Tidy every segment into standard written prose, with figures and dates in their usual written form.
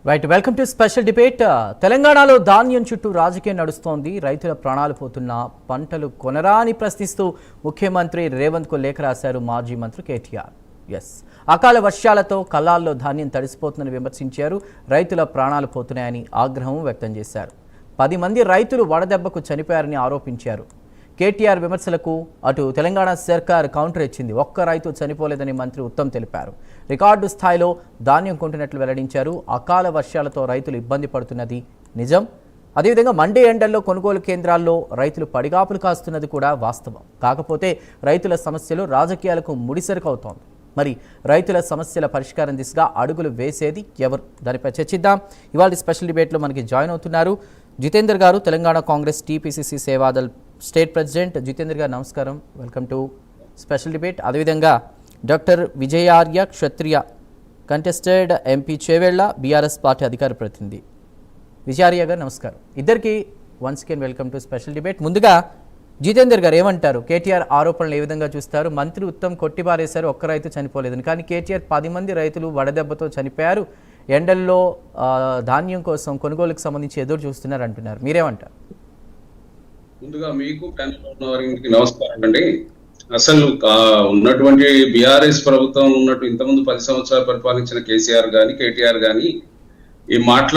Right, welcome to special debate. తెలంగాణలో ధాన్యం చుట్టూ రాజకీయం నడుస్తోంది. రైతుల ప్రాణాలు పోతున్న పంటలు కొనరా అని ప్రశ్నిస్తూ ముఖ్యమంత్రి రేవంత్కు లేఖ రాశారు మాజీ మంత్రి కేటీఆర్. అకాల వర్షాలతో కళ్ళాల్లో ధాన్యం తడిసిపోతుందని విమర్శించారు. రైతుల ప్రాణాలు పోతున్నాయని ఆగ్రహం వ్యక్తం చేశారు. 10 మంది రైతులు వడదెబ్బకు చనిపోయారని ఆరోపించారు. కేటీఆర్ విమర్శలకు అటు తెలంగాణ సర్కార్ కౌంటర్ ఇచ్చింది. ఒక్క రైతు చనిపోలేదని మంత్రి ఉత్తమ్ తెలిపారు. రికార్డు స్థాయిలో ధాన్యం కొంటున్నట్లు వెల్లడించారు. అకాల వర్షాలతో రైతులు ఇబ్బంది పడుతున్నది నిజం. అదేవిధంగా మండే ఎండల్లో కొనుగోలు కేంద్రాల్లో రైతులు పడిగాపులు కాస్తున్నది కూడా వాస్తవం. కాకపోతే రైతుల సమస్యలు రాజకీయాలకు ముడిసరుకవుతోంది. మరి రైతుల సమస్యల పరిష్కారం దిశగా అడుగులు వేసేది ఎవరు? దానిపై చర్చిద్దాం. ఇవాళ స్పెషల్ డిబేట్లో మనకి జాయిన్ అవుతున్నారు జితేందర్ గారు, Telangana Congress TPCC Sevadal state president. Jitender గారు నమస్కారం, వెల్కమ్ టు స్పెషల్ డిబేట్. అదేవిధంగా doctor Vijayarya Kshatriya, contested MP Chevella, BRS party అధికార ప్రతినిధి. విజయార్య గారు నమస్కారం. ఇద్దరికి once again welcome to special debate. ముందుగా జితేందర్ గారు ఏమంటారు? కేటీఆర్ ఆరోపణలు ఏ విధంగా చూస్తారు? మంత్రి ఉత్తమ్ కొట్టిపారేశారు, ఒక్క రైతు చనిపోలేదని. కానీ కేటీఆర్ 10 మంది రైతులు వడదెబ్బతో చనిపోయారు, ఎండల్లో ధాన్యం కోసం కొనుగోలుకు సంబంధించి ఎదురు చూస్తున్నారు అంటున్నారు. మీరేమంటారు? ముందుగా మీకు వారికి నమస్కారం అండి. అసలు ఉన్నటువంటి బీఆర్ఎస్ ప్రభుత్వం ఉన్నట్టు ఇంతకుముందు 10 సంవత్సరాలు పరిపాలించిన కేసీఆర్ గాని కేటీఆర్ గాని ఈ మాట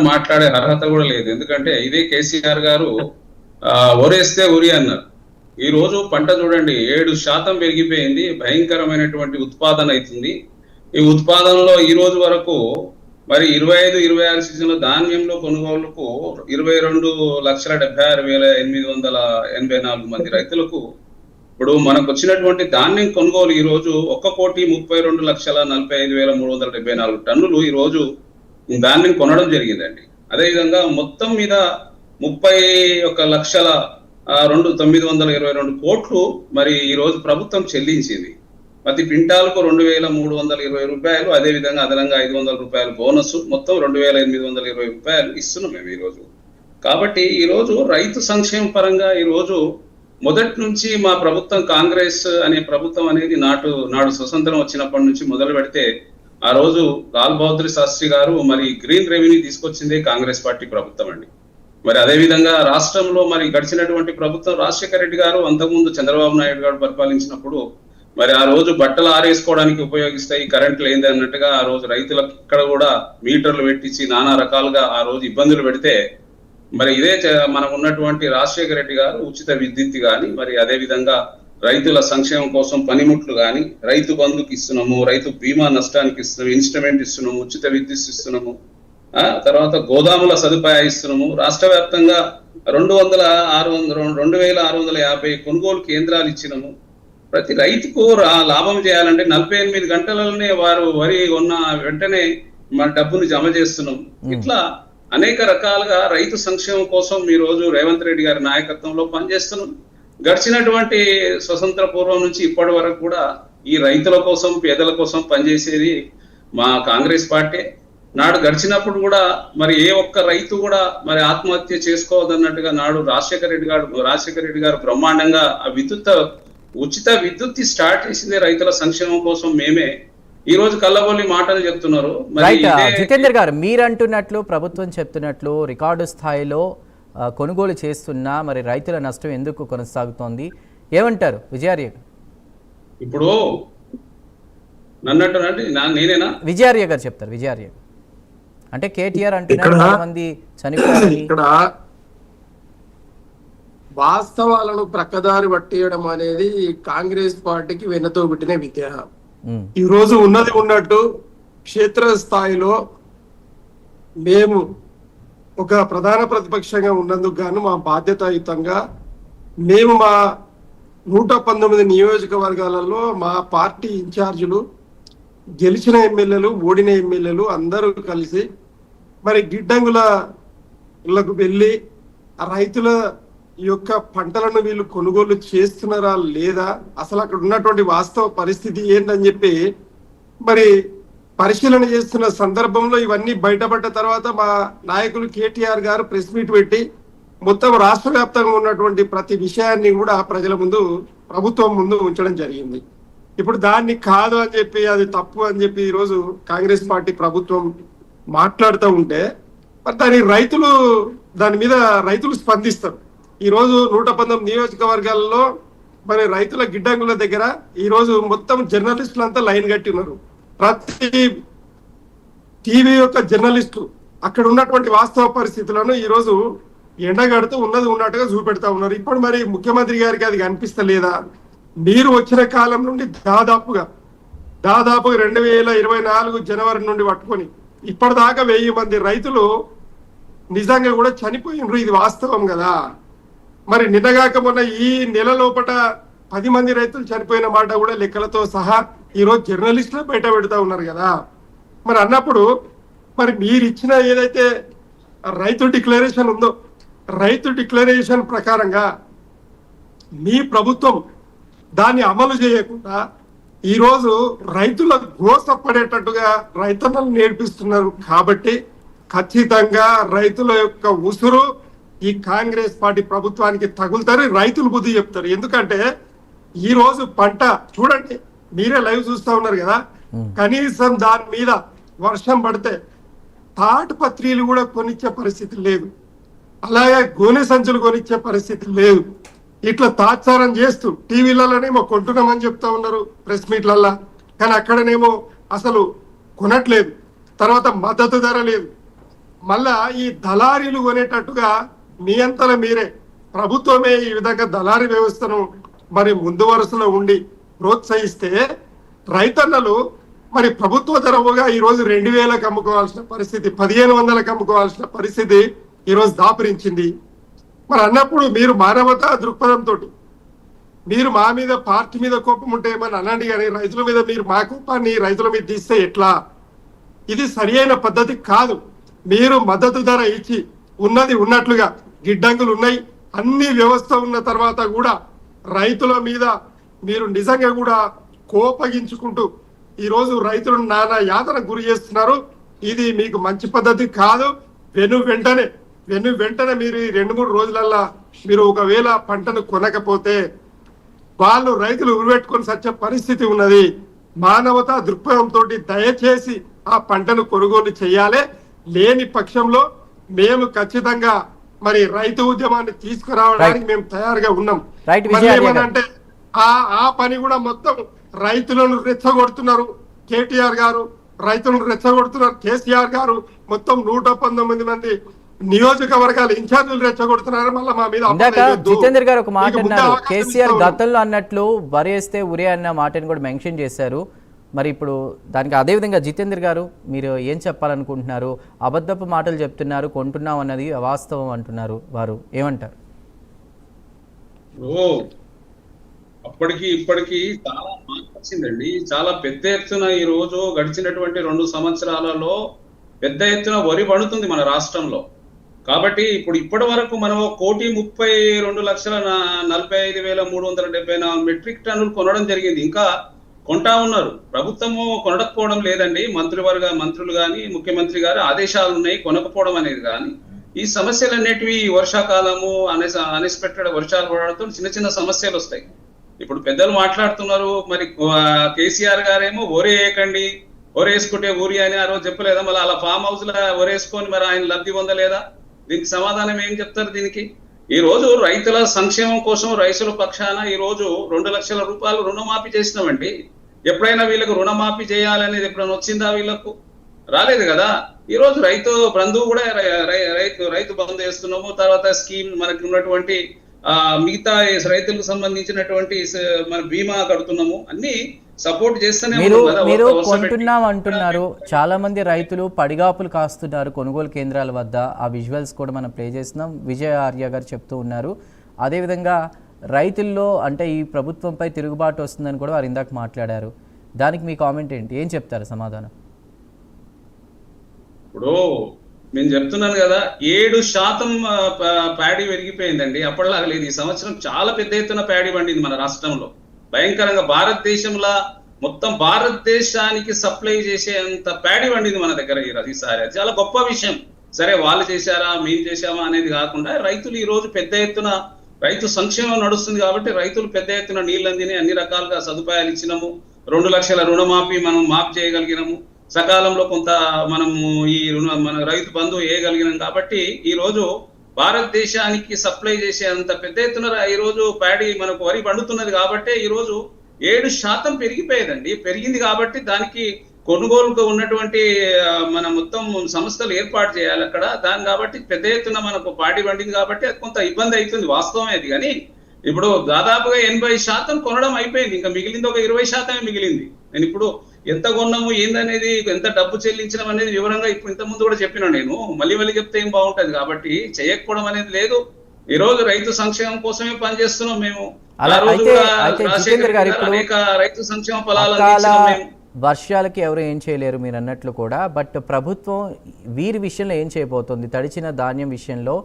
మాట్లాడే అర్హత కూడా లేదు. ఎందుకంటే ఇదే కేసీఆర్ గారు ఒరేస్తే ఉరి అన్నారు. ఈ రోజు పంట చూడండి 7% పెరిగిపోయింది, భయంకరమైనటువంటి ఉత్పాదన అవుతుంది. ఈ ఉత్పాదనలో ఈ రోజు వరకు మరి 25-26 సీజన్ల ధాన్యంలో కొనుగోలుకు 22,76,884 మంది రైతులకు ఇప్పుడు మనకు వచ్చినటువంటి ధాన్యం కొనుగోలు ఈ రోజు 1,32,45,374 టన్నులు ఈ రోజు ధాన్యం కొనడం జరిగిందండి. అదేవిధంగా మొత్తం మీద 31,922 కోట్లు మరి ఈ రోజు ప్రభుత్వం చెల్లించింది. ప్రతి క్వింటాల్కు 2,320 రూపాయలు, అదేవిధంగా అదనంగా 500 రూపాయలు బోనస్, మొత్తం 2,820 రూపాయలు ఇస్తున్నాం మేము ఈరోజు. కాబట్టి ఈరోజు రైతు సంక్షేమ పరంగా ఈరోజు మొదటి నుంచి మా ప్రభుత్వం, కాంగ్రెస్ అనే ప్రభుత్వం అనేది నాడు స్వతంత్రం వచ్చినప్పటి నుంచి మొదలు పెడితే ఆ రోజు లాల్ బహదూర్ శాస్త్రి గారు మరి గ్రీన్ రెవెన్యూ తీసుకొచ్చిందే కాంగ్రెస్ పార్టీ ప్రభుత్వం అండి. మరి అదేవిధంగా రాష్ట్రంలో మరి గడిచినటువంటి ప్రభుత్వం రాజశేఖర రెడ్డి గారు, అంతకుముందు చంద్రబాబు నాయుడు గారు పరిపాలించినప్పుడు మరి ఆ రోజు బట్టలు ఆరేసుకోవడానికి ఉపయోగిస్తాయి, కరెంట్ లేని అన్నట్టుగా ఆ రోజు రైతులకు ఇక్కడ కూడా మీటర్లు పెట్టించి నానా రకాలుగా ఆ రోజు ఇబ్బందులు పెడితే మరి ఇదే మనకు ఉన్నటువంటి రాజశేఖర రెడ్డి గారు ఉచిత విద్యుత్ కానీ, మరి అదే విధంగా రైతుల సంక్షేమం కోసం పనిముట్లు కానీ, రైతు బంధుకి ఇస్తున్నాము, రైతు బీమా నష్టానికి ఇస్తున్నాము, ఇన్స్ట్రుమెంట్ ఇస్తున్నాము, ఉచిత విద్యుత్ ఇస్తున్నాము, తర్వాత గోదాముల సదుపాయం ఇస్తున్నాము. రాష్ట్ర వ్యాప్తంగా 2,650 కొనుగోలు కేంద్రాలు ఇచ్చినాము. ప్రతి రైతుకు లాభం చేయాలంటే 48 గంటలలోనే వారు వరి ఉన్న వెంటనే మన డబ్బును జమ చేస్తున్నాం. ఇట్లా అనేక రకాలుగా రైతు సంక్షేమం కోసం ఈ రోజు రేవంత్ రెడ్డి గారి నాయకత్వంలో పనిచేస్తున్నాం. గడిచినటువంటి స్వతంత్ర పూర్వం నుంచి ఇప్పటి వరకు కూడా ఈ రైతుల కోసం, పేదల కోసం పనిచేసేది మా కాంగ్రెస్ పార్టీ. నాడు గడిచినప్పుడు కూడా మరి ఏ ఒక్క రైతు కూడా మరి ఆత్మహత్య చేసుకోవద్దన్నట్టుగా నాడు రాజశేఖర రెడ్డి గారు బ్రహ్మాండంగా ఆ ఉచిత విద్యుత్ స్టార్ట్ చేసింది రైతుల సంక్షేమం కోసం. మేమే ఈ రోజు కల్లబొల్లి మాటలు చెప్తున్నారు. జితేందర్ గారు, మీరు అంటున్నట్లు, ప్రభుత్వం చెప్తున్నట్లు రికార్డు స్థాయిలో కొనుగోలు చేస్తున్నా మరి రైతుల నష్టం ఎందుకు కొనసాగుతోంది? ఏమంటారు విజయార్య? ఇప్పుడు నన్నట్టు నేనేనా? విజయార్య గారు చెప్తారు. విజయార్య అంటే కేటీఆర్ అంటున్నారు 10 మంది చనిపోయారని. ఇక్కడ వాస్తవాలను ప్రక్కదారి పట్టేయడం అనేది కాంగ్రెస్ పార్టీకి వెన్నతో పెట్టిన విద్య. ఈ రోజు ఉన్నది ఉన్నట్టు క్షేత్రస్థాయిలో మేము ఒక ప్రధాన ప్రతిపక్షంగా ఉన్నందుకు గాను మా బాధ్యతాయుతంగా మేము మా 119 నియోజకవర్గాలలో మా పార్టీ ఇన్ఛార్జీలు, గెలిచిన ఎమ్మెల్యేలు, ఓడిన ఎమ్మెల్యేలు అందరూ కలిసి మరి గిడ్డంగులకు వెళ్ళి ఆ రైతుల యొక్క పంటలను వీళ్ళు కొనుగోలు చేస్తున్నారా లేదా, అసలు అక్కడ ఉన్నటువంటి వాస్తవ పరిస్థితి ఏంటని చెప్పి మరి పరిశీలన చేస్తున్న సందర్భంలో ఇవన్నీ బయటపడ్డ తర్వాత మా నాయకులు కేటీఆర్ గారు ప్రెస్ మీట్ పెట్టి మొత్తం రాష్ట్ర వ్యాప్తంగా ఉన్నటువంటి ప్రతి విషయాన్ని కూడా ప్రజల ముందు, ప్రభుత్వం ముందు ఉంచడం జరిగింది. ఇప్పుడు దాన్ని కాదు అని చెప్పి, అది తప్పు అని చెప్పి ఈరోజు కాంగ్రెస్ పార్టీ ప్రభుత్వం మాట్లాడుతూ ఉంటే మరి దాని మీద రైతులు స్పందిస్తారు. ఈరోజు 119 నియోజకవర్గాల్లో మరి రైతుల గిడ్డంగుల దగ్గర ఈరోజు మొత్తం జర్నలిస్టులు అంతా లైన్ కట్టి ఉన్నారు. ప్రతి టీవీ యొక్క జర్నలిస్టు అక్కడ ఉన్నటువంటి వాస్తవ పరిస్థితులను ఈరోజు ఎండగడుతూ ఉన్నది ఉన్నట్టుగా చూపెడతా ఉన్నారు. ఇప్పుడు మరి ముఖ్యమంత్రి గారికి అది కనిపిస్తలేదా? మీరు వచ్చిన కాలం నుండి దాదాపుగా 2024 జనవరి నుండి పట్టుకొని ఇప్పటిదాకా 1000 మంది రైతులు నిజంగా కూడా చనిపోయినరు. ఇది వాస్తవం కదా. మరి నిన్నగాక మొన్న ఈ నెల లోపల 10 మంది రైతులు చనిపోయిన మాట కూడా లెక్కలతో సహా ఈరోజు జర్నలిస్టులు బయట పెడతా ఉన్నారు కదా. మరి అన్నప్పుడు మరి మీరు ఇచ్చిన ఏదైతే రైతు డిక్లరేషన్ ఉందో, రైతు డిక్లరేషన్ ప్రకారంగా మీ ప్రభుత్వం దాన్ని అమలు చేయకుండా ఈరోజు రైతుల గోస పడేటట్టుగా రైతన్నలు నేర్పిస్తున్నారు. కాబట్టి ఖచ్చితంగా రైతుల యొక్క ఉసురు ఈ కాంగ్రెస్ పార్టీ ప్రభుత్వానికి తగులుతారు, రైతులు బుద్ధి చెప్తారు. ఎందుకంటే ఈ రోజు పంట చూడండి, మీరే లైవ్ చూస్తా ఉన్నారు కదా, కనీసం దాని మీద వర్షం పడితే తాటుపత్రిలు కూడా కొనిచ్చే పరిస్థితి లేదు, అలాగే గోనె సంచులు కొనిచ్చే పరిస్థితి లేదు. ఇట్లా తాత్సారం చేస్తూ టీవీలలోనేమో కొంటున్నామని చెప్తా ఉన్నారు, ప్రెస్ మీట్లల్లా, కానీ అక్కడనేమో అసలు కొనట్లేదు. తర్వాత మద్దతు ధర లేదు. మళ్ళా ఈ దళారీలు కొనేటట్టుగా మీ అంతలో మీరే ప్రభుత్వమే ఈ విధంగా దళారీ వ్యవస్థను మరి ముందు వరుసలో ఉండి ప్రోత్సహిస్తే రైతన్నలు మరి ప్రభుత్వ ధరముగా ఈరోజు 2000కి అమ్ముకోవాల్సిన పరిస్థితి, 1500కి అమ్ముకోవాల్సిన పరిస్థితి ఈరోజు దాపురించింది. మరి అన్నప్పుడు మీరు మానవతా దృక్పథంతో మీరు మా మీద పార్టీ మీద కోపం ఉంటే ఏమని అనండి, కానీ రైతుల మీద మీరు మా కోపాన్ని రైతుల మీద తీస్తే ఎట్లా? ఇది సరియైన పద్ధతి కాదు. మీరు మద్దతు ధర ఇచ్చి ఉన్నది ఉన్నట్లుగా గిడ్డంగులు ఉన్నాయి, అన్ని వ్యవస్థ ఉన్న తర్వాత కూడా రైతుల మీద మీరు నిజంగా కూడా కోపగించుకుంటూ ఈరోజు రైతులను నానా యాతన గురి చేస్తున్నారు. ఇది మీకు మంచి పద్ధతి కాదు. వెంటనే మీరు 2-3 రోజులల్లా మీరు ఒకవేళ పంటను కొనకపోతే వాళ్ళు రైతులు ఉరిపెట్టుకొని సచ్చే పరిస్థితి ఉన్నది. మానవతా దృక్పథంతో దయచేసి ఆ పంటను కొనుగోలు చేయాలి. లేని పక్షంలో మేము ఖచ్చితంగా మరి రైతు ఉద్యమాన్ని తీసుకురావడానికి మేము తయారుగా ఉన్నాం. ఏమనంటే ఆ పని కూడా మొత్తం రైతులను రెచ్చగొడుతున్నారు కేటీఆర్ గారు, రైతులను రెచ్చగొడుతున్నారు కేసీఆర్ గారు, మొత్తం 119 మంది నియోజకవర్గాల ఇన్ఛార్జీలు రెచ్చగొడుతున్నారు. మళ్ళీ మా మీద జితేందర్ గారు ఒక మాట అన్నారు, కేసీఆర్ గతంలో అన్నట్లు వరేస్తే ఉరే అన్న మాటను కూడా మెన్షన్ చేశారు. మరి ఇప్పుడు దానికి అదేవిధంగా జితేందర్ గారు మీరు ఏం చెప్పాలనుకుంటున్నారు? అబద్ధపు మాటలు చెప్తున్నారు, కొంటున్నాం అన్నది అవాస్తవం అంటున్నారు, వారు ఏమంటారు? అప్పటికి ఇప్పటికి చాలా మార్పు వచ్చిందండి. చాలా పెద్ద ఎత్తున ఈ రోజు గడిచినటువంటి 2 సంవత్సరాలలో పెద్ద ఎత్తున వరి పండుతుంది మన రాష్ట్రంలో. కాబట్టి ఇప్పటి వరకు మనం 1,32,45,374 మెట్రిక్ టన్నులు కొనడం జరిగింది. ఇంకా కొంటా ఉన్నారు. ప్రభుత్వము కొనకపోవడం లేదండి, మంత్రులు కానీ ముఖ్యమంత్రి గారు ఆదేశాలు ఉన్నాయి కొనకపోవడం అనేది. కానీ ఈ సమస్యలన్నిటివి వర్షాకాలము అన్ఎక్స్పెక్టెడ్ వర్షాలు పడడంతో చిన్న సమస్యలు వస్తాయి. ఇప్పుడు పెద్దలు మాట్లాడుతున్నారు, మరి కేసీఆర్ గారేమో ఒరే వేయకండి, ఒరేసుకుంటే ఊరి అని ఆ రోజు చెప్పలేదా? మళ్ళీ అలా ఫామ్ హౌస్ లో ఒరేసుకొని మరి ఆయన లబ్ధి పొందలేదా? దీనికి సమాధానం ఏం చెప్తారు? దీనికి ఈ రోజు రైతుల సంక్షేమం కోసం రైతుల పక్షాన ఈ రోజు 2 లక్షల రూపాయలు రుణమాఫీ చేసినామండి. ఎప్పుడైనా వీళ్ళకు రుణమాఫీ చేయాలనేది ఎప్పుడైనా వచ్చిందా? వీళ్ళకు రాలేదు కదా. ఈ రోజు రైతు బంధువు కూడా రైతు బంధు చేస్తున్నాము. తర్వాత స్కీమ్ మనకి ఉన్నటువంటి మిగతా రైతులకు సంబంధించినటువంటి మన బీమా కడుతున్నాము, అన్ని సపోర్ట్ చేస్తూనే మీరు కొంటున్నాం అంటున్నారు. చాలా మంది రైతులు పడిగాపులు కాస్తున్నారు కొనుగోలు కేంద్రాల వద్ద. ఆ విజువల్స్ కూడా మనం ప్లే చేస్తున్నాం. విజయ ఆర్య గారు చెప్తూ ఉన్నారు. అదేవిధంగా రైతుల్లో అంటే ఈ ప్రభుత్వంపై తిరుగుబాటు వస్తుందని కూడా వారు ఇందాక మాట్లాడారు. దానికి మీ కామెంట్ ఏంటి? ఏం చెప్తారు సమాధానం? ఇప్పుడు నేను చెప్తున్నాను కదా, 7% ప్యాడీ పెరిగిపోయిందండి. అప్పటిలాగా లేదు. ఈ సంవత్సరం చాలా పెద్ద ఎత్తున ప్యాడీ పండింది మన రాష్ట్రంలో. భయంకరంగా భారతదేశంలో మొత్తం భారతదేశానికి సప్లై చేసేంత ప్యాడీ పండింది మన దగ్గర ఈసారి. అది చాలా గొప్ప విషయం. సరే వాళ్ళు చేశారా మేము చేశామా అనేది కాకుండా రైతులు ఈ రోజు పెద్ద ఎత్తున రైతు సంక్షేమం నడుస్తుంది కాబట్టి రైతులు పెద్ద ఎత్తున నీళ్ళందిని అన్ని రకాలుగా సదుపాయాలు ఇచ్చినాము. 2 లక్షల రుణమాఫీ మనం మాఫ్ చేయగలిగినాము. సకాలంలో కొంత మనము ఈ మన రైతు బంధు వేయగలిగినాం కాబట్టి ఈ రోజు భారతదేశానికి సప్లై చేసే అంత పెద్ద ఎత్తున ఈ రోజు ప్యాడీ మనకు వరి పండుతున్నది కాబట్టి ఈ రోజు 7% పెరిగిపోయేదండి. పెరిగింది కాబట్టి దానికి కొనుగోలుకు ఉన్నటువంటి మన మొత్తం సంస్థలు ఏర్పాటు చేయాలి అక్కడ. దాని కాబట్టి పెద్ద ఎత్తున మనకు పాడి పండింది కాబట్టి అది కొంత ఇబ్బంది అవుతుంది, వాస్తవమే అది. కానీ ఇప్పుడు దాదాపుగా 80% కొనడం అయిపోయింది, ఇంకా మిగిలింది ఒక 20% మిగిలింది. నేను ఇప్పుడు ఎంత కొన్నాము ఏందనేది, ఎంత డబ్బు చెల్లించడం అనేది వివరంగా ఇప్పుడు ఇంత ముందు కూడా చెప్పినా నేను, మళ్ళీ చెప్తే ఏం బాగుంటది. కాబట్టి చేయకపోవడం అనేది లేదు. ఈ రోజు రైతు సంక్షేమం కోసమే పనిచేస్తున్నాం మేము. రైతు సంక్షేమ ఫలాలు వర్షాలకి ఎవరు ఏం చేయలేరు మీరు అన్నట్లు కూడా. బట్ ప్రభుత్వం వీరి విషయంలో ఏం చేయబోతోంది? తడిచిన ధాన్యం విషయంలో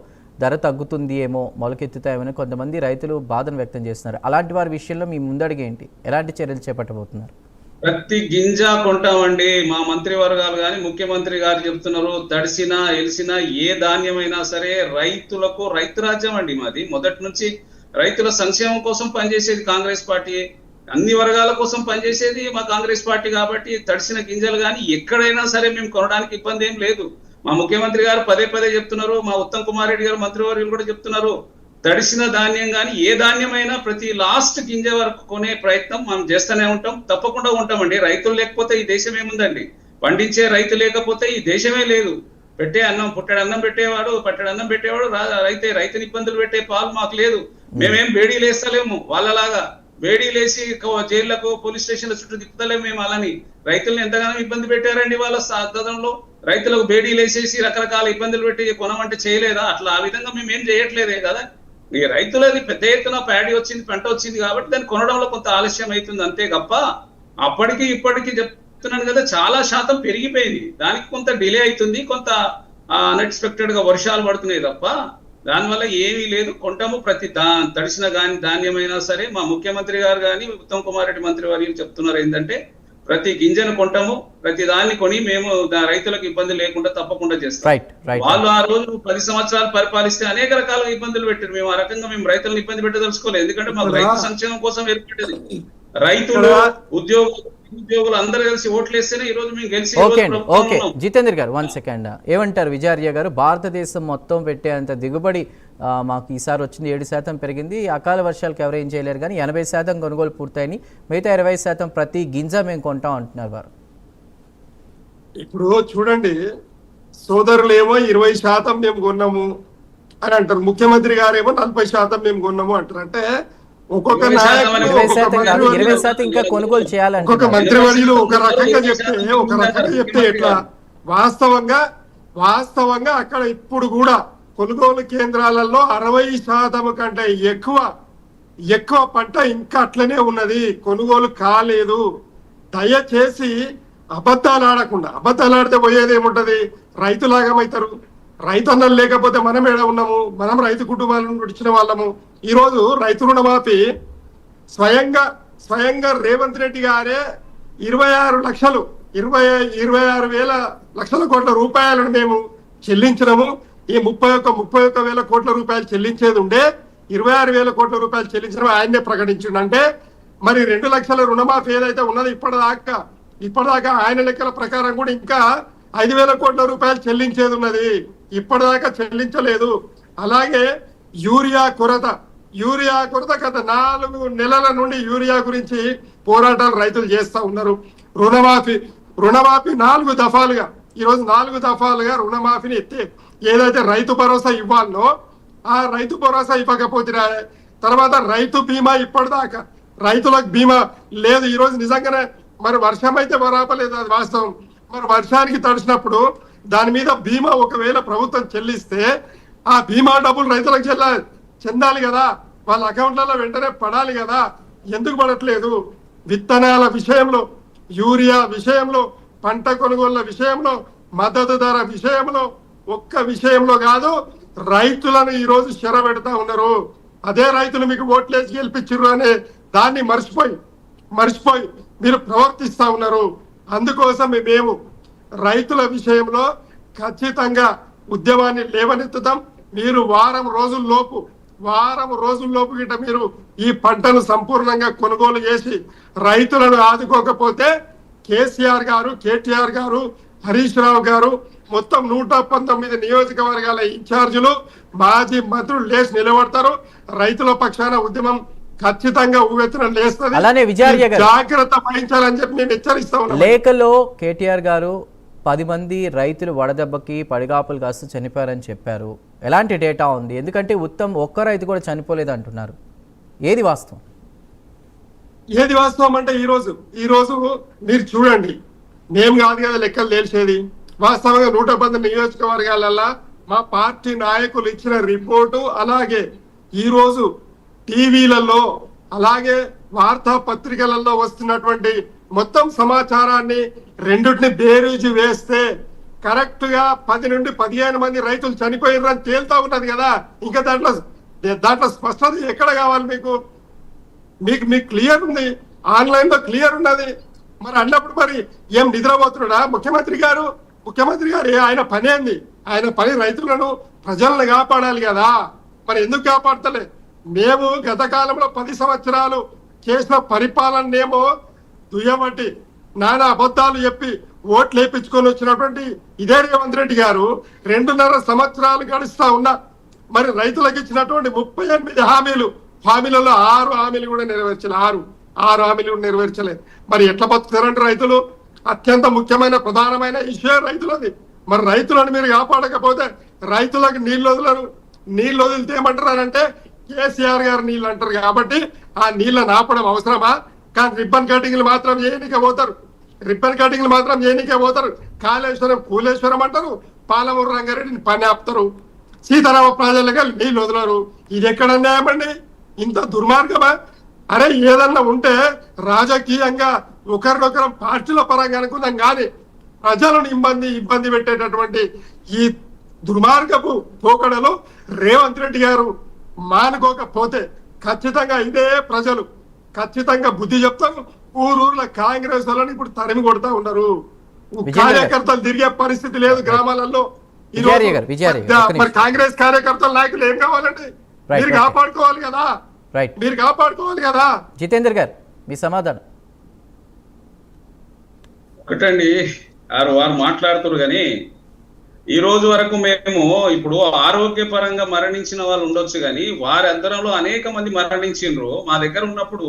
ధర తగ్గుతుంది ఏమో, మొలకెత్తుతాయేమో కొంతమంది రైతులు బాధను వ్యక్తం చేస్తున్నారు. అలాంటి వారి విషయంలో మీ ముందడుగు ఏంటి? ఎలాంటి చర్యలు చేపట్టబోతున్నారు? ప్రతి గింజ కొంటామండి. మా మంత్రి వర్గాలు కానీ ముఖ్యమంత్రి గారు చెప్తున్నారు, తడిసినా ఎలిసినా ఏ ధాన్యమైనా సరే రైతులకు, రైతు రాజ్యం అండి మాది. మొదటి నుంచి రైతుల సంక్షేమం కోసం పనిచేసేది కాంగ్రెస్ పార్టీ, అన్ని వర్గాల కోసం పనిచేసేది మా కాంగ్రెస్ పార్టీ. కాబట్టి తడిసిన గింజలు కానీ ఎక్కడైనా సరే మేము కొనడానికి ఇబ్బంది ఏం లేదు. మా ముఖ్యమంత్రి గారు పదే చెప్తున్నారు, మా ఉత్తమ్ కుమార్ రెడ్డి గారు మంత్రివర్యులు కూడా చెప్తున్నారు, తడిసిన ధాన్యం కానీ ఏ ధాన్యమైనా ప్రతి లాస్ట్ గింజ వరకు కొనే ప్రయత్నం మనం చేస్తూనే ఉంటాం, తప్పకుండా ఉంటామండి. రైతులు లేకపోతే ఈ దేశం ఏముందండి? పండించే రైతు లేకపోతే ఈ దేశమే లేదు. పుట్టెడు అన్నం పెట్టేవాడు రైతుని ఇబ్బందులు పెట్టే పాలు మాకు లేదు. మేమేం బేడీలు వేస్తలేము వాళ్ళలాగా, బేడీలు వేసి జైళ్లకు పోలీస్ స్టేషన్ల చుట్టూ తిప్పుతలేము మేము. అలాని రైతులను ఎంతగానో ఇబ్బంది పెట్టారండి వాళ్ళ సాధనంలో. రైతులకు బేడీలు వేసేసి రకరకాల ఇబ్బందులు పెట్టి కొనమంటే చేయలేదా? అట్లా ఆ విధంగా మేము ఏం చేయట్లేదే కదా. ఈ రైతులది పెద్ద ఎత్తున ప్యాడీ వచ్చింది, పంట వచ్చింది కాబట్టి దాన్ని కొనడంలో కొంత ఆలస్యం అవుతుంది అంతే తప్ప, అప్పటికి ఇప్పటికి చెప్తున్నాను కదా, చాలా శాతం పెరిగిపోయింది. దానికి కొంత డిలే అవుతుంది, కొంత అన్ఎక్స్పెక్టెడ్ గా వర్షాలు పడుతున్నాయి తప్ప దానివల్ల ఏమీ లేదు. కొంటాము. ప్రతి తడిసిన ధాన్యమైనా సరే మా ముఖ్యమంత్రి గారు కానీ ఉత్తమ్ కుమార్ రెడ్డి మంత్రి వారు చెప్తున్నారు ఏంటంటే, ప్రతి గింజను కొంటాము, ప్రతి దాన్ని కొని మేము రైతులకు ఇబ్బంది లేకుండా తప్పకుండా చేస్తాం. వాళ్ళు ఆ రోజు 10 సంవత్సరాలు పరిపాలిస్తే అనేక రకాల ఇబ్బందులు పెట్టారు. మేము ఆ రకంగా మేము రైతులను ఇబ్బంది పెట్టదలుచుకోలేదు. ఎందుకంటే మాకు రైతు సంక్షేమం కోసం ఏర్పడేది. రైతులు, ఉద్యోగులు అందరూ కలిసి ఓట్లేస్తేనే ఈ రోజు మేము గెలిచి. ఓకే జితేందర్ గారు 1 సెకండ్ ఏమంటారు? విజయార్య గారు, భారతదేశం మొత్తం పెట్టేంత దిగుబడి మాకు ఈసారి వచ్చింది, 7% పెరిగింది. అకాల వర్షాలకు ఎవరు ఏం చేయలేరు కానీ 80% కొనుగోలు పూర్తయినాయి, మిగతా 20% ప్రతి గింజ మేము కొంటాం అంటున్నారు వారు. ఇప్పుడు చూడండి, సోదరులు ఏమో 20% మేము కొన్నాము అని అంటారు, ముఖ్యమంత్రి గారేమో 40% మేము కొన్నాము అంటారు. అంటే ఒక్కొక్క ఇంకా కొనుగోలు చేయాలంటే ఒక్కొక్క మంత్రివర్యులు ఒక రకంగా చెప్తే ఎట్లా? వాస్తవంగా అక్కడ ఇప్పుడు కూడా కొనుగోలు కేంద్రాలలో 60% కంటే ఎక్కువ పంట ఇంకా అట్లనే ఉన్నది, కొనుగోలు కాలేదు. దయచేసి అబద్ధాలు ఆడితే పోయేది ఏముంటది? రైతులాగమవుతారు. రైతన్నలు లేకపోతే మనం ఏడ ఉన్నాము? మనం రైతు కుటుంబాలను విడిచిన వాళ్ళము. ఈ రోజు రైతు రుణమాఫీ స్వయంగా రేవంత్ రెడ్డి గారే 26 లక్షల కోట్ల రూపాయలను మేము చెల్లించినము. ఈ 31 కోట్ల రూపాయలు చెల్లించేది ఉండే 26,000 కోట్ల రూపాయలు చెల్లించడం ఆయన్నే ప్రకటించిండు. అంటే మరి 2 లక్షల రుణమాఫీ ఏదైతే ఉన్నదో ఇప్పటిదాకా ఆయన లెక్కల ప్రకారం కూడా ఇంకా 5,000 కోట్ల రూపాయలు చెల్లించేది ఉన్నది, ఇప్పటిదాకా చెల్లించలేదు. అలాగే యూరియా కొరత గత 4 నెలల నుండి యూరియా గురించి పోరాటాలు రైతులు చేస్తా ఉన్నారు. రుణమాఫీ 4 దఫాలుగా, ఈరోజు 4 దఫాలుగా రుణమాఫీని ఏదైతే రైతు భరోసా ఇవ్వాలనో ఆ రైతు భరోసా ఇవ్వకపోతే, తర్వాత రైతు బీమా ఇప్పటిదాకా రైతులకు బీమా లేదు. ఈరోజు నిజంగానే మరి వర్షం అయితే బరాపలేదు, అది వాస్తవం. మరి వర్షానికి తడిచినప్పుడు దాని మీద బీమా ఒకవేళ ప్రభుత్వం చెల్లిస్తే ఆ బీమా డబ్బులు రైతులకు చెందాలి కదా, వాళ్ళ అకౌంట్లలో వెంటనే పడాలి కదా. ఎందుకు పడట్లేదు? విత్తనాల విషయంలో, యూరియా విషయంలో, పంట కొనుగోళ్ల విషయంలో, మద్దతు ధర విషయంలో, ఒక్క విషయంలో కాదు, రైతులను ఈ రోజు పెడతా ఉన్నారు. అదే రైతులు మీకు ఓట్లేసి గెలిపించారు అనే దాన్ని మర్చిపోయి మీరు ప్రవర్తిస్తా ఉన్నారు. అందుకోసం మేము రైతుల విషయంలో ఖచ్చితంగా ఉద్యమాన్ని లేవనెత్తుతాం. మీరు వారం రోజుల్లోపు గిట్ట మీరు ఈ పంటను సంపూర్ణంగా కొనుగోలు చేసి రైతులను ఆదుకోకపోతే కేసీఆర్ గారు, కేటీఆర్ గారు, హరీష్ రావు గారు, మొత్తం 119 నియోజకవర్గాల ఇన్ఛార్జీలు, మాజీ మంత్రులు లేచి నిలబడతారు. రైతుల పక్షాన ఉద్యమం ఖచ్చితంగా ఉవ్వెత్తున లేస్తుంది. అలానే విజయార్య గారు జాగ్రత్త వహించాలని చెప్పి నేను హెచ్చరిస్తా ఉన్నాను. లేఖలో కేటీఆర్ గారు 10 మంది రైతులు వడదెబ్బకి పడిగాపులు కాస్తూ చనిపోయారని చెప్పారు. ఎలాంటి డేటా ఉంది? ఎందుకంటే ఉత్తమ్ ఒక్క రైతు కూడా చనిపోలేదు అంటున్నారు. ఏది వాస్తవం? ఏది వాస్తవం అంటే ఈ రోజు మీరు చూడండి, మేము కాదు కదా లెక్కలు తెలిసేది. వాస్తవంగా 110 నియోజకవర్గాలల్లో మా పార్టీ నాయకులు ఇచ్చిన రిపోర్టు, అలాగే ఈ రోజు టీవీలలో అలాగే వార్తా పత్రికలలో వస్తున్నటువంటి మొత్తం సమాచారాన్ని రెండింటిని బేరీజు వేస్తే కరెక్ట్ గా 10 నుండి 15 మంది రైతులు చనిపోయినారని తేలుతా ఉన్నది కదా. ఇంకా దాంట్లో స్పష్టత ఎక్కడ కావాలి మీకు? మీకు క్లియర్ ఉంది, ఆన్లైన్ లో క్లియర్ ఉన్నది. మరి అన్నప్పుడు మరి ఏం నిద్రపోతున్నాడా ముఖ్యమంత్రి గారు? ఆయన పని ఏంది? ఆయన పని రైతులను, ప్రజలను కాపాడాలి కదా. మరి ఎందుకు కాపాడతలే? మేము గత కాలంలో 10 సంవత్సరాలు చేసిన పరిపాలనేమో దుయ్యబట్టి నానా అబద్ధాలు చెప్పి ఓట్లు వేయించుకొని వచ్చినటువంటి ఇదే రేవంత్ రెడ్డి గారు 2.5 సంవత్సరాలు గడుస్తా ఉన్నా మరి రైతులకు ఇచ్చినటువంటి 38 హామీలలో 6 హామీలు కూడా నెరవేర్చలేదు. 6 హామీలు కూడా నెరవేర్చలేదు. మరి ఎట్లా బతుకుతారంటే రైతులు? అత్యంత ముఖ్యమైన ప్రధానమైన ఇష్యూ రైతులది. మరి రైతులను మీరు కాపాడకపోతే రైతులకు నీళ్ళు వదిలితే ఏమంటారంటే కేసీఆర్ గారు నీళ్ళు అంటారు. కాబట్టి ఆ నీళ్ళని ఆపడం అవసరమా? కానీ రిబ్బన్ కటింగ్లు మాత్రం చేయనికే పోతారు. కాళేశ్వరం కూలేశ్వరం అంటారు, పాలమూరు రంగారెడ్డిని పని ఆపుతారు, సీతారామ ప్రాజెక్టులుగా నీళ్ళు వదలరు. ఇది ఎక్కడ న్యాయమండి? ఇంత దుర్మార్గమా? అరే ఏదన్నా ఉంటే రాజకీయంగా ఒకరినొకరం పార్టీల పరంగా అనుకుందాం, కానీ ప్రజలను ఇబ్బంది పెట్టేటటువంటి ఈ దుర్మార్గపు పోకడలు రేవంత్ రెడ్డి గారు మానుకోకపోతే ఖచ్చితంగా ఇదే ప్రజలు ఖచ్చితంగా బుద్ధి చెప్తారు. ఊరూర్ల కాంగ్రెస్ వాళ్ళని ఇప్పుడు తరిమి కొడతా ఉన్నారు. కార్యకర్తలు తిరిగే పరిస్థితి లేదు గ్రామాలలో. మరి కాంగ్రెస్ కార్యకర్తల నాయకులు ఏం కావాలండి? మీరు కాపాడుకోవాలి కదా. జితేందర్ గారు మీ సమాధానం ఒకటండి. వారు మాట్లాడుతున్నారు కానీ ఈ రోజు వరకు మేము ఇప్పుడు ఆరోగ్యపరంగా మరణించిన వాళ్ళు ఉండొచ్చు కానీ వారి అందరంలో అనేక మంది మరణించిండ్రు. మా దగ్గర ఉన్నప్పుడు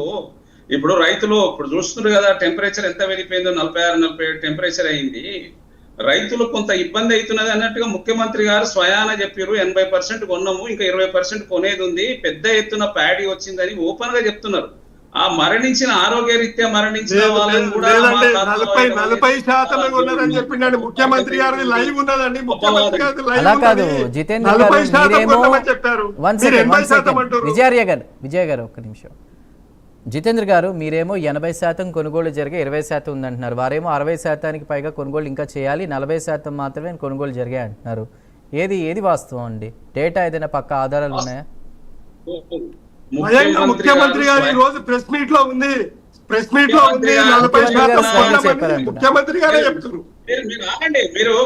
ఇప్పుడు రైతులు ఇప్పుడు చూస్తున్నారు కదా, టెంపరేచర్ ఎంత వెళ్ళిపోయిందో, 46-47 టెంపరేచర్ అయింది. రైతులు కొంత ఇబ్బంది అవుతున్నది అన్నట్టుగా ముఖ్యమంత్రి గారు స్వయాన చెప్పారు. 80% కొన్నాము, ఇంకా 20% కొనేది ఉంది, పెద్ద ఎత్తున ప్యాడీ వచ్చిందని ఓపెన్ గా చెప్తున్నారు. ఆ మరణించిన ఆరోగ్య రీత్యా మరణించిన వాళ్ళని కూడా 40% ఉన్నారని చెప్పిండండి ముఖ్యమంత్రి గారిది లైవ్ ఉన్నదండి. ముఖ్యమంత్రి గారిది అలా కాదు లైవ్ జితేందర్ గారు, విజయ్ గారు ఒక్క నిమిషం. జితేంద్ర గారు మీరేమో 80% కొనుగోలు జరిగే 20% ఉందంటున్నారు. వారేమో 60%కి పైగా కొనుగోలు ఇంకా చేయాలి, 40% మాత్రమే కొనుగోలు జరిగాయి అంటున్నారు. ఏది వాస్తవం అండి? డేటా ఏదైనా పక్క ఆధారాలు ఉన్నాయా? ముఖ్యమంత్రి గారు ఈ రోజు ప్రెస్ మీట్ లో ఉంది 40% ముఖ్యమంత్రి గారే చెప్తున్నారు. మీరు ఆగండి.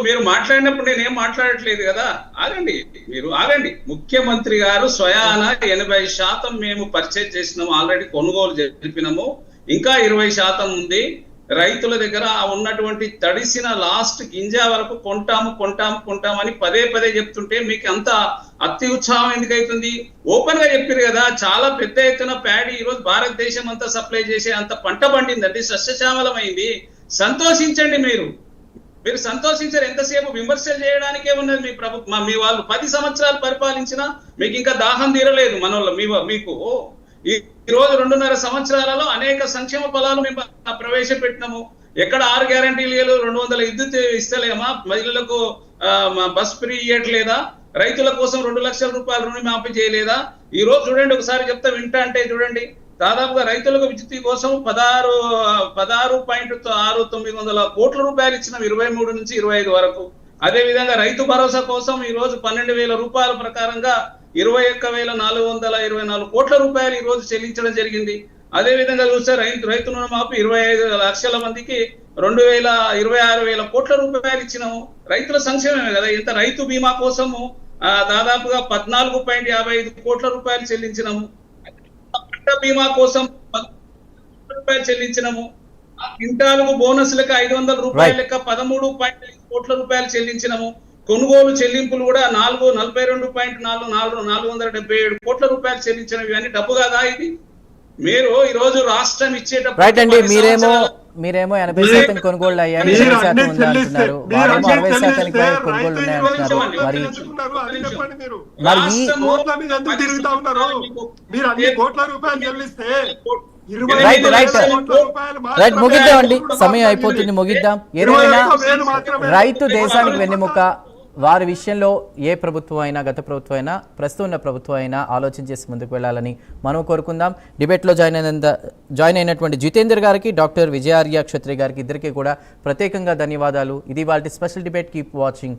మీరు మాట్లాడినప్పుడు నేనేం మాట్లాడట్లేదు కదా, ఆగండి. మీరు ఆగండి. ముఖ్యమంత్రి గారు స్వయాన 80% మేము పర్చేజ్ చేసినాము, ఆల్రెడీ కొనుగోలు జరిపినాము, ఇంకా 20% ఉంది. రైతుల దగ్గర ఉన్నటువంటి తడిసిన లాస్ట్ గింజ వరకు కొంటామని పదే చెప్తుంటే మీకు అంత అతి ఉత్సాహం ఎందుకైతుంది? ఓపెన్ గా చెప్పారు కదా, చాలా పెద్ద ఎత్తున ప్యాడీ ఈ రోజు భారతదేశం అంతా సప్లై చేసే అంత పంట పండిందండి, సస్యశ్యామలమైంది. సంతోషించండి. మీరు సంతోషించారు. ఎంతసేపు విమర్శలు చేయడానికే ఉన్నది మీ ప్రభుత్వం. మీ వాళ్ళు 10 సంవత్సరాలు పరిపాలించినా మీకు ఇంకా దాహం తీరలేదు. మీకు ఈ రోజు 2.5 సంవత్సరాలలో అనేక సంక్షేమ ఫలాలు మేము ప్రవేశపెట్టినాము. ఎక్కడ 6 గ్యారంటీలు 200 విద్యుత్ ఇస్తలేమా? మహిళలకు బస్ ఫ్రీ ఇవ్వట్లేదా? రైతుల కోసం 2 లక్షల రూపాయలు రుణమాఫీ చేయలేదా? ఈ రోజు చూడండి, ఒకసారి చెప్తా వింటా అంటే చూడండి, దాదాపుగా రైతులకు విద్యుత్ కోసం 16.69 కోట్ల రూపాయలు ఇచ్చినాం 23 నుంచి 25 వరకు. అదే విధంగా రైతు భరోసా కోసం ఈ రోజు 12,000 రూపాయల ప్రకారంగా 21,424 కోట్ల రూపాయలు ఈ రోజు చెల్లించడం జరిగింది. అదే విధంగా చూస్తే రైతు రుణమాఫీ 25 లక్షల మందికి 26,000 కోట్ల రూపాయలు ఇచ్చినాము. రైతుల సంక్షేమమే కదా. ఇంత రైతు బీమా కోసము దాదాపుగా 14.55 కోట్ల రూపాయలు చెల్లించినాము. పంట బీమా కోసం రూపాయలు చెల్లించినాము. ఆ క్వింటాలకు బోనస్ లెక్క 500 రూపాయల లెక్క 13.5 కోట్ల రూపాయలు చెల్లించినము. కొనుగోలు చెల్లింపులు కూడా 472.477 కోట్ల రూపాయలు చెల్లించినవి. ఇవన్నీ డబ్బు కాదా ఇది? మీరు ఈ రోజు రాష్ట్రం ఇచ్చేటప్పుడు రైట్ అండి, మీరేమో 80% కొనుగోళ్లు అయ్యాయి, 20% ఉంది అంటున్నారు, వారేమో 60% కొనుగోళ్లు ఉన్నాయి అంటున్నారు. మరి రైట్ ముగిద్దామండి, సమయం అయిపోతుంది, ముగిద్దాం. ఏదైనా రైతు దేశానికి వెన్నెముక. వారి విషయంలో ఏ ప్రభుత్వం అయినా, గత ప్రభుత్వం అయినా, ప్రస్తుతం ఉన్న ప్రభుత్వం అయినా ఆలోచన చేసి ముందుకు వెళ్ళాలని మనం కోరుకుందాం. డిబేట్లో జాయిన్ అయినటువంటి జితేందర్ గారికి, డాక్టర్ విజయార్య క్షత్రియ గారికి, ఇద్దరికి కూడా ప్రత్యేకంగా ధన్యవాదాలు. ఇది వాళ్ళ స్పెషల్ డిబేట్. Keep watching